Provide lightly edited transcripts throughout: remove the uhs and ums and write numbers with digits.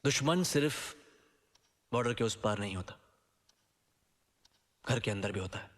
दुश्मन सिर्फ बॉर्डर के उस पार नहीं होता, घर के अंदर भी होता है।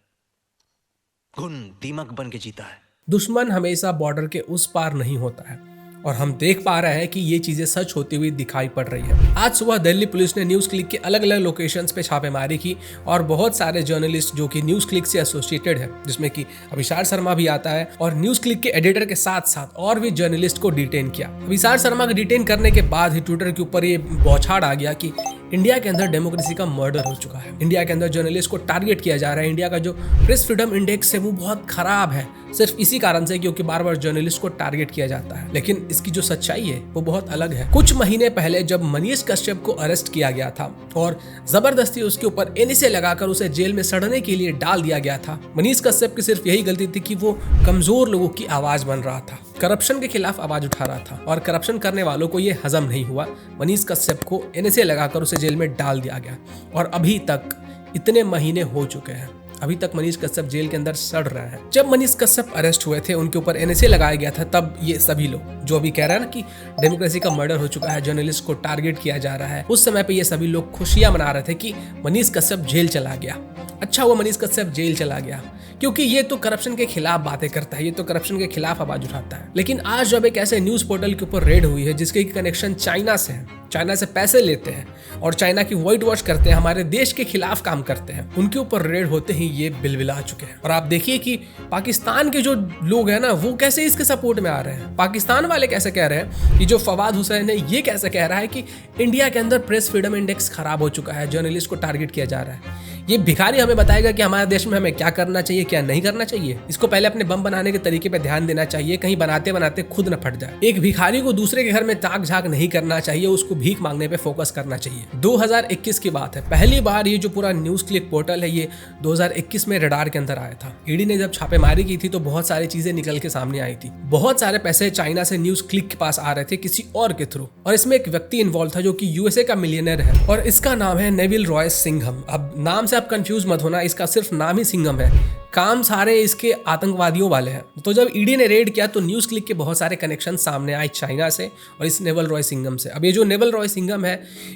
घुन दीमक बन के जीता है। दुश्मन हमेशा बॉर्डर के उस पार नहीं होता है और हम देख पा रहे हैं कि ये चीजें सच होती हुई दिखाई पड़ रही है। आज सुबह दिल्ली पुलिस ने न्यूज क्लिक के अलग अलग लोकेशंस पे छापेमारी की और बहुत सारे जर्नलिस्ट जो कि न्यूज क्लिक से एसोसिएटेड है, जिसमें कि अभिसार शर्मा भी आता है, और न्यूज क्लिक के एडिटर के साथ साथ और भी जर्नलिस्ट को डिटेन किया। अभिसार शर्मा को डिटेन करने के बाद ही ट्विटर के ऊपर ये बौछार आ गया कि इंडिया के अंदर डेमोक्रेसी का मर्डर हो चुका है, इंडिया के अंदर जर्नलिस्ट को टारगेट किया जा रहा है, इंडिया का जो प्रेस फ्रीडम इंडेक्स है वो बहुत खराब है, सिर्फ इसी कारण से क्योंकि बार बार जर्नलिस्ट को टारगेट किया जाता है। लेकिन इसकी जो सच्चाई है वो बहुत अलग है। कुछ महीने पहले जब मनीष कश्यप को अरेस्ट किया गया था और जबरदस्ती उसके ऊपर एनएसए लगाकर उसे जेल में सड़ने के लिए डाल दिया गया था, मनीष कश्यप की सिर्फ यही गलती थी कि वो कमजोर लोगों की आवाज बन रहा था, करप्शन के खिलाफ आवाज उठा रहा था, और करप्शन करने वालों को ये हजम नहीं हुआ। मनीष कश्यप को एनएसए लगाकर उसे जेल में डाल दिया गया और अभी तक इतने महीने हो चुके हैं, अभी तक मनीष कश्यप जेल के अंदर सड़ रहे हैं। जब मनीष कश्यप अरेस्ट हुए थे, उनके ऊपर एनएसए लगाया गया था, तब ये सभी लोग जो अभी कह रहे हैं ना कि डेमोक्रेसी का मर्डर हो चुका है, जर्नलिस्ट को टारगेट किया जा रहा है, उस समय पे ये सभी लोग खुशियां मना रहे थे कि मनीष कश्यप जेल चला गया। अच्छा हुआ मनीष कश्यप जेल चला गया, क्योंकि ये तो करप्शन के खिलाफ बातें करता है, ये तो करप्शन के खिलाफ आवाज उठाता है। लेकिन आज जब एक ऐसे न्यूज पोर्टल के ऊपर रेड हुई है जिसके कनेक्शन चाइना से है, चाइना से पैसे लेते हैं और चाइना की व्हाइट वॉश करते हैं, हमारे देश के खिलाफ काम करते हैं, उनके ऊपर रेड होते ही ये बिलबिला चुके हैं। और आप देखिए कि पाकिस्तान के जो लोग हैं ना, वो कैसे इसके सपोर्ट में आ रहे हैं। पाकिस्तान वाले कैसे कह रहे हैं कि जो फवाद हुसैन है ये कैसे कह रहा है कि इंडिया के अंदर प्रेस फ्रीडम इंडेक्स खराब हो चुका है, जर्नलिस्ट को टारगेट किया जा रहा है। ये भिखारी हमें बताएगा कि हमारे देश में हमें क्या करना चाहिए, क्या नहीं करना चाहिए। इसको पहले अपने बम बनाने के तरीके पे ध्यान देना चाहिए, कहीं बनाते बनाते खुद न फट जाए। एक भिखारी को दूसरे के घर में ताक झाक नहीं करना चाहिए, उसको भीख मांगने पे फोकस करना चाहिए। 2021 की बात है, पहली बार ये जो पूरा न्यूज क्लिक पोर्टल है ये 2021 में रडार के अंदर आया था। ईडी ने जब छापेमारी की थी तो बहुत सारी चीजें निकल के सामने आई थी। बहुत सारे पैसे चाइना से न्यूज क्लिक के पास आ रहे थे किसी और के थ्रू, और इसमें एक व्यक्ति इन्वॉल्व था जो कि यूएसए का मिलियनर है और इसका नाम है नेविल रॉय सिंघम। अब नाम से आप कंफ्यूज मत होना, इसका सिर्फ नाम ही सिंघम है, काम सारे इसके आतंकवादियों वाले हैं। तो जब ईडी ने रेड किया तो न्यूज क्लिक के बहुत सारे कनेक्शन सामने आए चाइना से और इस नेवल रॉय सिंघम से। अब ये जो नेवल रॉय सिंघम है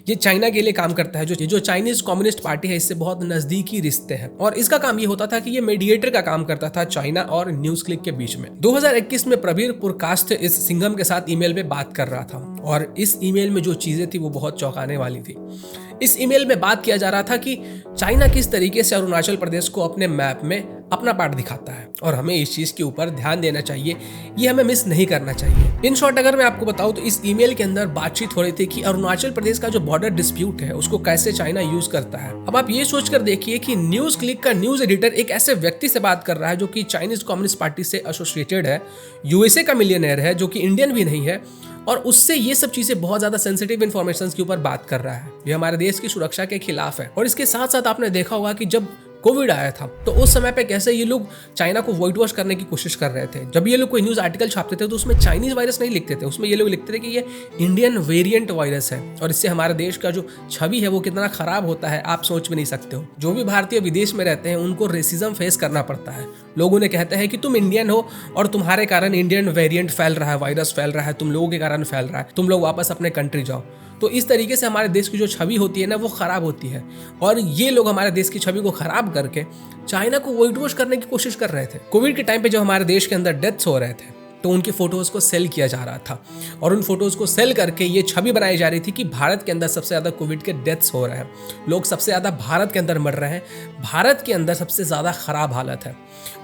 ये चाइना के लिए काम करता है, जो चाइनीज कम्युनिस्ट पार्टी है इससे बहुत नजदीकी रिश्ते हैं, और इसका काम ये होता था कि ये मीडिएटर का काम करता था चाइना और न्यूज क्लिक के बीच में। 2021 में प्रवीर पुरकास्ट इस सिंघम के साथ ईमेल में बात कर रहा था और इस ईमेल में जो चीजें थी वो बहुत चौंकाने वाली थी। इस ईमेल में बात किया जा रहा था कि चाइना किस तरीके से अरुणाचल प्रदेश को अपने मैप में अपना पार्ट दिखाता है और हमें इस चीज के ऊपर ध्यान देना चाहिए, ये हमें मिस नहीं करना चाहिए। इन शॉर्ट अगर मैं आपको बताऊं तो इस ईमेल के अंदर बातचीत हो रही थी कि अरुणाचल प्रदेश का जो बॉर्डर डिस्प्यूट है उसको कैसे चाइना यूज करता है। अब आप ये सोचकर देखिए कि न्यूज क्लिक का न्यूज एडिटर एक ऐसे व्यक्ति से बात कर रहा है जो कि चाइनीज कम्युनिस्ट पार्टी से एसोसिएटेड है, यूएसए का मिलियनेयर है, जो कि इंडियन भी नहीं है, और उससे ये सब चीजें बहुत ज्यादा सेंसिटिव इन्फॉर्मेशन के ऊपर बात कर रहा है। ये हमारे देश की सुरक्षा के खिलाफ है। और इसके साथ साथ आपने देखा होगा कि जब कोविड आया था तो उस समय पे कैसे ये लोग चाइना को व्हाइट वॉश करने की कोशिश कर रहे थे। जब ये लोग कोई न्यूज आर्टिकल छापते थे तो उसमें चाइनीज वायरस नहीं लिखते थे, उसमें ये लोग लिखते थे कि ये इंडियन वेरिएंट वायरस है, और इससे हमारे देश का जो छवि है वो कितना खराब होता है आप सोच भी नहीं सकते हो। जो भी भारतीय विदेश में रहते हैं उनको रेसिज्म फेस करना पड़ता है। लोग उन्हें कहते हैं कि तुम इंडियन हो और तुम्हारे कारण इंडियन वेरिएंट फैल रहा है, वायरस फैल रहा है, तुम लोगों के कारण फैल रहा है, तुम लोग वापस अपने कंट्री जाओ। तो इस तरीके से हमारे देश की जो छवि होती है ना वो खराब होती है, और ये लोग हमारे देश की छवि को खराब करके चाइना को व्हाइट वॉश करने की कोशिश कर रहे थे। कोविड के टाइम पे जब हमारे देश के अंदर डेथ्स हो रहे थे तो उनकी फोटोज को सेल किया जा रहा था, और उन फोटोज को सेल करके ये छवि बनाई जा रही थी कि भारत के अंदर सबसे ज्यादा कोविड के डेथ्स हो रहे हैं, लोग सबसे ज्यादा भारत के अंदर मर रहे हैं, भारत के अंदर सबसे ज्यादा खराब हालत है,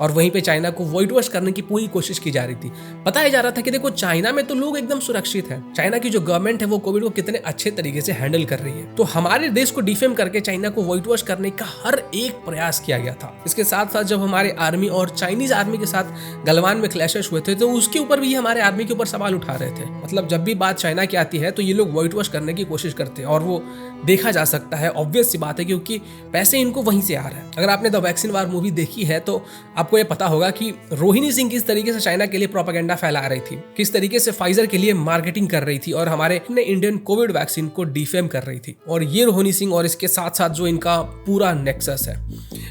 और वहीं पे चाइना को व्हाइट वॉश करने की पूरी कोशिश की जा रही थी। बताया जा रहा था कि देखो चाइना में तो लोग एकदम सुरक्षित हैं, चाइना की जो गवर्नमेंट है वो कोविड को कितने अच्छे तरीके से हैंडल कर रही है। तो हमारे देश को डिफेम करके चाइना को व्हाइट वॉश करने का हर एक प्रयास किया गया था। इसके साथ साथ जब हमारे आर्मी और चाइनीज आर्मी के साथ गलवान में क्लैशेस हुए थे तो उसके ऊपर भी हमारे आर्मी के ऊपर सवाल उठा रहे थे। मतलब जब भी बात चाइना की आती है तो ये लोग व्हाइट वॉश करने की कोशिश करते हैं, और वो देखा जा सकता है, ऑब्वियस सी बात है, क्योंकि पैसे इनको वहीं से आ रहे हैं। अगर आपने द वैक्सीन वार मूवी देखी है तो आपको ये पता होगा कि रोहिणी सिंह किस तरीके से चाइना के लिए प्रोपेगेंडा फैला रही थी, किस तरीके से फाइजर के लिए मार्केटिंग कर रही थी और हमारे इंडियन कोविड वैक्सीन को डिफेम कर रही थी। और ये रोहिणी सिंह और इसके साथ साथ जो इनका पूरा नेक्सस है,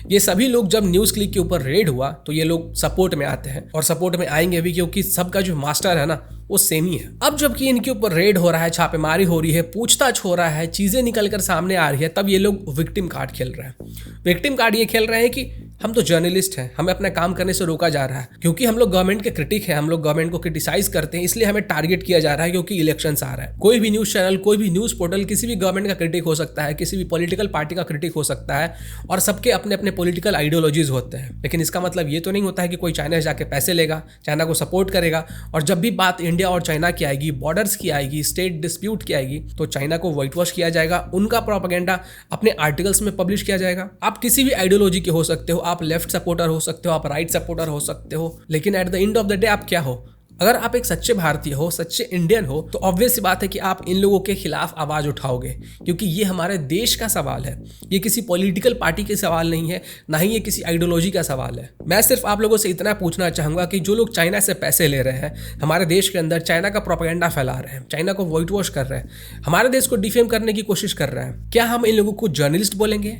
ये सभी लोग जब न्यूज़ क्लिक के ऊपर रेड हुआ तो ये लोग सपोर्ट में आते हैं और सपोर्ट में आएंगे भी, क्योंकि सबका जो मास्टर है ना वो सेम ही है। अब जबकि इनके ऊपर रेड हो रहा है, छापेमारी हो रही है, पूछताछ हो रहा है, चीजें निकल कर सामने आ रही है, तब ये लोग विक्टिम कार्ड खेल रहे हैं। विक्टिम कार्ड ये खेल रहे हैं कि हम तो जर्नलिस्ट हैं, हमें अपना काम करने से रोका जा रहा है, क्योंकि हम लोग गवर्नमेंट के क्रिटिक हैं, हम लोग गवर्नमेंट को क्रिटिसाइज करते हैं, इसलिए हमें टारगेट किया जा रहा है क्योंकि इलेक्शंस आ रहा है। कोई भी न्यूज चैनल, कोई भी न्यूज पोर्टल किसी भी गवर्नमेंट का क्रिटिक हो सकता है, किसी भी पॉलिटिकल पार्टी का क्रिटिक हो सकता है, और सबके अपने अपने पॉलिटिकल आइडियोलॉजीज होते हैं। लेकिन इसका मतलब ये तो नहीं होता है कि कोई चाइना जाके पैसे लेगा, चाइना को सपोर्ट करेगा, और जब भी बात इंडिया और चाइना की आएगी, बॉर्डर्स की आएगी, स्टेट डिस्प्यूट की आएगी, तो चाइना को व्हाइट वॉश किया जाएगा, उनका प्रोपेगेंडा अपने आर्टिकल्स में पब्लिश किया जाएगा। आप किसी भी आइडियोलॉजी के हो सकते हो, आप लेफ्ट सपोर्टर हो सकते हो, आप राइट सपोर्टर हो सकते हो, लेकिन at the end of the day आप क्या हो? अगर आप एक सच्चे भारतीय हो, सच्चे इंडियन हो, तो ऑब्वियस सी बात है कि आप इन लोगों के खिलाफ आवाज उठाओगे, क्योंकि ये हमारे देश का सवाल है। ये किसी पॉलिटिकल पार्टी के सवाल नहीं है, ना ही ये किसी आइडियोलॉजी का सवाल है। मैं सिर्फ आप लोगों से इतना पूछना चाहूंगा कि जो लोग चाइना से पैसे ले रहे हैं, हमारे देश के अंदर चाइना का प्रोपेगेंडा फैला रहे हैं, चाइना को व्हाइट वॉश कर रहे हैं, हमारे देश को डिफेम करने की कोशिश कर रहे हैं, क्या हम इन लोगों को जर्नलिस्ट बोलेंगे?